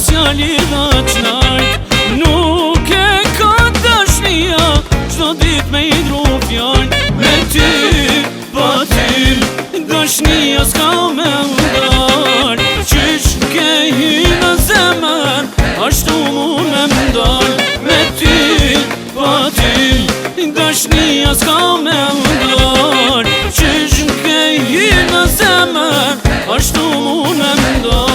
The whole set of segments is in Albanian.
fjali dhe qnajt. Nuk e ka dashnia qdo dit me i dru fjall. Me ty, pa ty, dashnia s'ka me ndal. Qysh ke hi në zemër, ashtu mu me mdal. Me ty, pa ty, dashnia s'ka me ndal. Qysh ke hi në zemër, ashtu mu me mdal.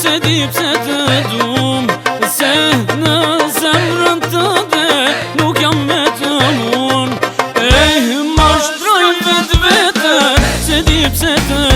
Se di pse të dum, se në zemrën tënde nuk jam me të mun. Mashtroj vetë vetën, se di pse të